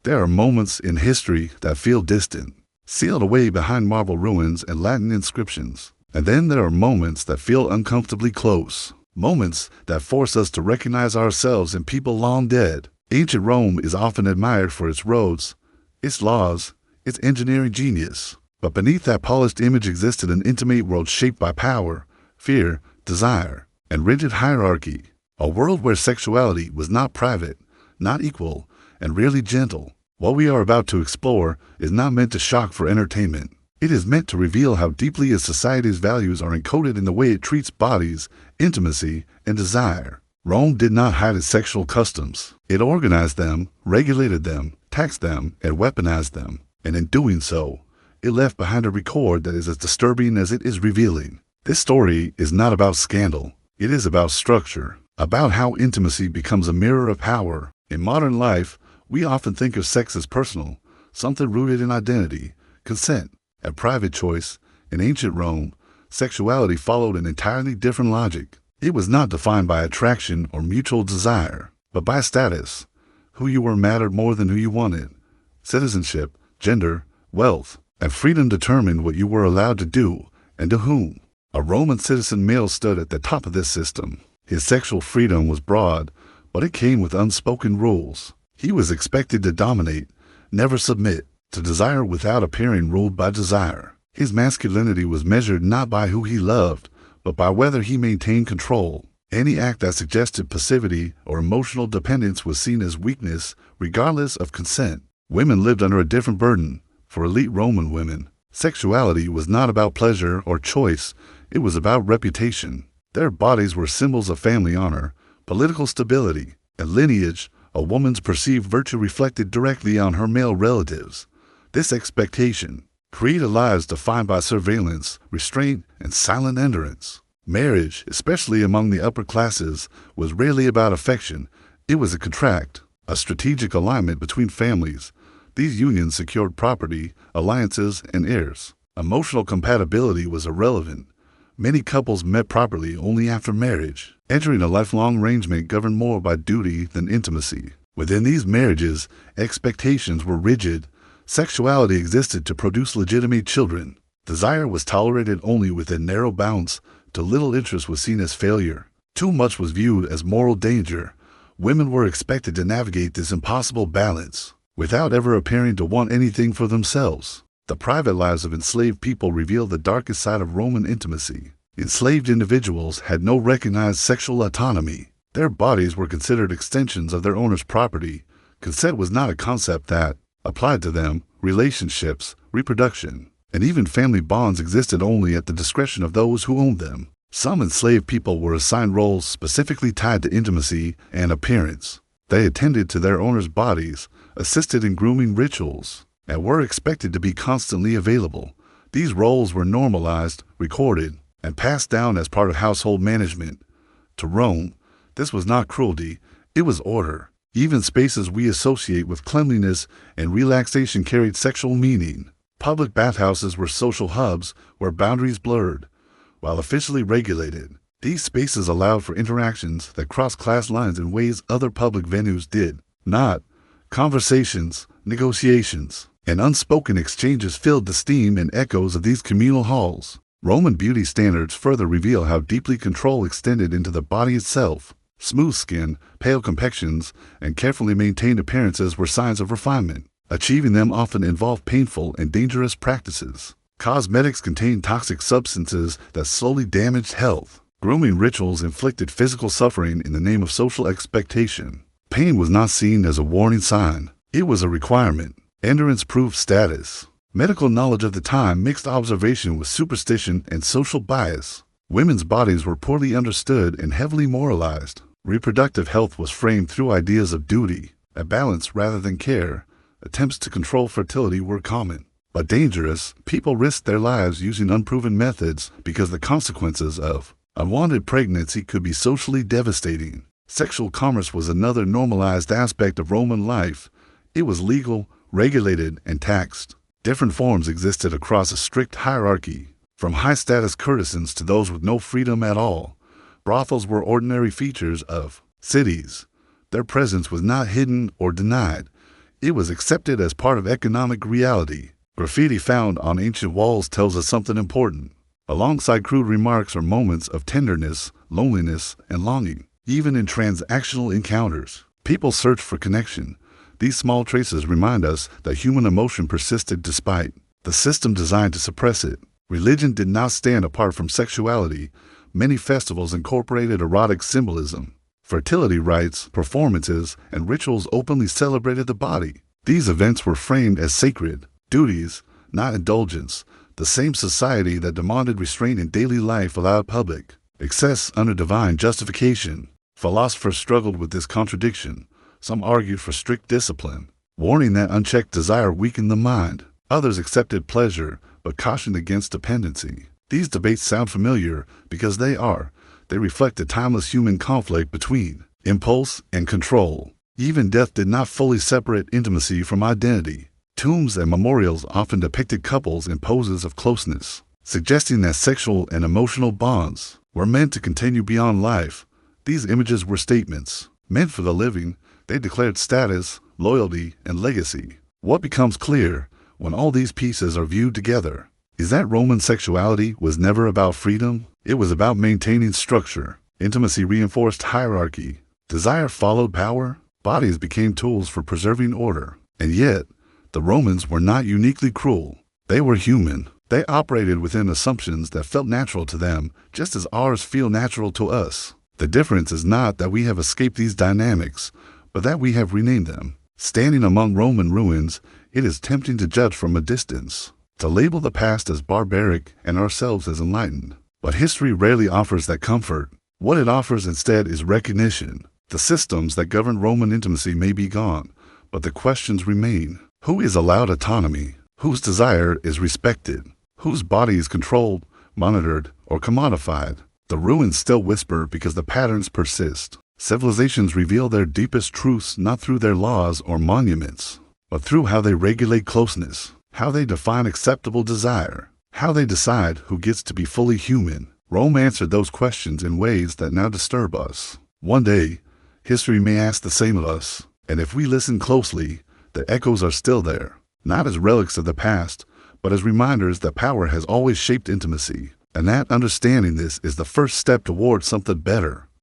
There are moments in history that feel distant, sealed away behind marble ruins and Latin inscriptions. And then there are moments that feel uncomfortably close, moments that force us to recognize ourselves in people long dead. Ancient Rome is often admired for its roads, its laws, its engineering genius. But beneath that polished image existed an intimate world shaped by power, fear, desire, and rigid hierarchy. A world where sexuality was not private, not equal, and rarely gentle. What we are about to explore is not meant to shock for entertainment. It is meant to reveal how deeply a society's values are encoded in the way it treats bodies, intimacy, and desire. Rome did not hide its sexual customs. It organized them, regulated them, taxed them, and weaponized them. And in doing so, it left behind a record that is as disturbing as it is revealing. This story is not about scandal. It is about structure, about how intimacy becomes a mirror of power. In modern life, we often think of sex as personal, something rooted in identity, consent, and private choice. In ancient Rome, sexuality followed an entirely different logic. It was not defined by attraction or mutual desire, but by status. Who you were mattered more than who you wanted. Citizenship, gender, wealth, and freedom determined what you were allowed to do and to whom. A Roman citizen male stood at the top of this system. His sexual freedom was broad, but it came with unspoken rules. He was expected to dominate, never submit, to desire without appearing ruled by desire. His masculinity was measured not by who he loved, but by whether he maintained control. Any act that suggested passivity or emotional dependence was seen as weakness, regardless of consent. Women lived under a different burden. For elite Roman women, sexuality was not about pleasure or choice, it was about reputation. Their bodies were symbols of family honor, political stability, and lineage. A woman's perceived virtue reflected directly on her male relatives. This expectation created lives defined by surveillance, restraint, and silent endurance. Marriage, especially among the upper classes, was rarely about affection. It was a contract, a strategic alignment between families. These unions secured property, alliances, and heirs. Emotional compatibility was irrelevant. Many couples met properly only after marriage. Entering a lifelong arrangement governed more by duty than intimacy. Within these marriages, expectations were rigid. Sexuality existed to produce legitimate children. Desire was tolerated only within narrow bounds. Too little interest was seen as failure. Too much was viewed as moral danger. Women were expected to navigate this impossible balance without ever appearing to want anything for themselves. The private lives of enslaved people reveal the darkest side of Roman intimacy. Enslaved individuals had no recognized sexual autonomy. Their bodies were considered extensions of their owner's property. Consent was not a concept that applied to them. Relationships, reproduction, and even family bonds existed only at the discretion of those who owned them. Some enslaved people were assigned roles specifically tied to intimacy and appearance. They attended to their owners' bodies, assisted in grooming rituals, and were expected to be constantly available. These roles were normalized, recorded, and passed down as part of household management. To Rome, this was not cruelty, it was order. Even spaces we associate with cleanliness and relaxation carried sexual meaning. Public bathhouses were social hubs where boundaries blurred. While officially regulated, these spaces allowed for interactions that crossed class lines in ways other public venues did not. Conversations, negotiations, and unspoken exchanges filled the steam and echoes of these communal halls. Roman beauty standards further reveal how deeply control extended into the body itself. Smooth skin, pale complexions, and carefully maintained appearances were signs of refinement. Achieving them often involved painful and dangerous practices. Cosmetics contained toxic substances that slowly damaged health. Grooming rituals inflicted physical suffering in the name of social expectation. Pain was not seen as a warning sign. It was a requirement. Endurance proved status. Medical knowledge of the time mixed observation with superstition and social bias. Women's bodies were poorly understood and heavily moralized. Reproductive health was framed through ideas of duty, a balance rather than care. Attempts to control fertility were common, but dangerous. People risked their lives using unproven methods because the consequences of unwanted pregnancy could be socially devastating. Sexual commerce was another normalized aspect of Roman life. It was legal, regulated, and taxed. Different forms existed across a strict hierarchy, from high-status courtesans to those with no freedom at all. Brothels were ordinary features of cities. Their presence was not hidden or denied. It was accepted as part of economic reality. Graffiti found on ancient walls tells us something important. Alongside crude remarks are moments of tenderness, loneliness, and longing. Even in transactional encounters, people search for connection. These small traces remind us that human emotion persisted despite the system designed to suppress it. Religion did not stand apart from sexuality. Many festivals incorporated erotic symbolism. Fertility rites, performances, and rituals openly celebrated the body. These events were framed as sacred duties, not indulgence. The same society that demanded restraint in daily life allowed public excess under divine justification. Philosophers struggled with this contradiction. Some argued for strict discipline, warning that unchecked desire weakened the mind. Others accepted pleasure, but cautioned against dependency. These debates sound familiar because they reflect a timeless human conflict between impulse and control. Even death did not fully separate intimacy from identity. Tombs and memorials often depicted couples in poses of closeness, suggesting that sexual and emotional bonds were meant to continue beyond life. These images were statements meant for the living. They declared status, loyalty, and legacy. What becomes clear when all these pieces are viewed together is that Roman sexuality was never about freedom. It was about maintaining structure. Intimacy reinforced hierarchy. Desire followed power. Bodies became tools for preserving order. And yet, the Romans were not uniquely cruel. They were human. They operated within assumptions that felt natural to them, just as ours feel natural to us. The difference is not that we have escaped these dynamics, but that we have renamed them. Standing among Roman ruins, it is tempting to judge from a distance, to label the past as barbaric and ourselves as enlightened. But history rarely offers that comfort. What it offers instead is recognition. The systems that govern Roman intimacy may be gone, but the questions remain. Who is allowed autonomy? Whose desire is respected? Whose body is controlled, monitored, or commodified? The ruins still whisper because the patterns persist. Civilizations reveal their deepest truths not through their laws or monuments, but through how they regulate closeness, how they define acceptable desire, how they decide who gets to be fully human. Rome answered those questions in ways that now disturb us. One day, history may ask the same of us, and if we listen closely, the echoes are still there, not as relics of the past, but as reminders that power has always shaped intimacy, and that understanding this is the first step towards something better.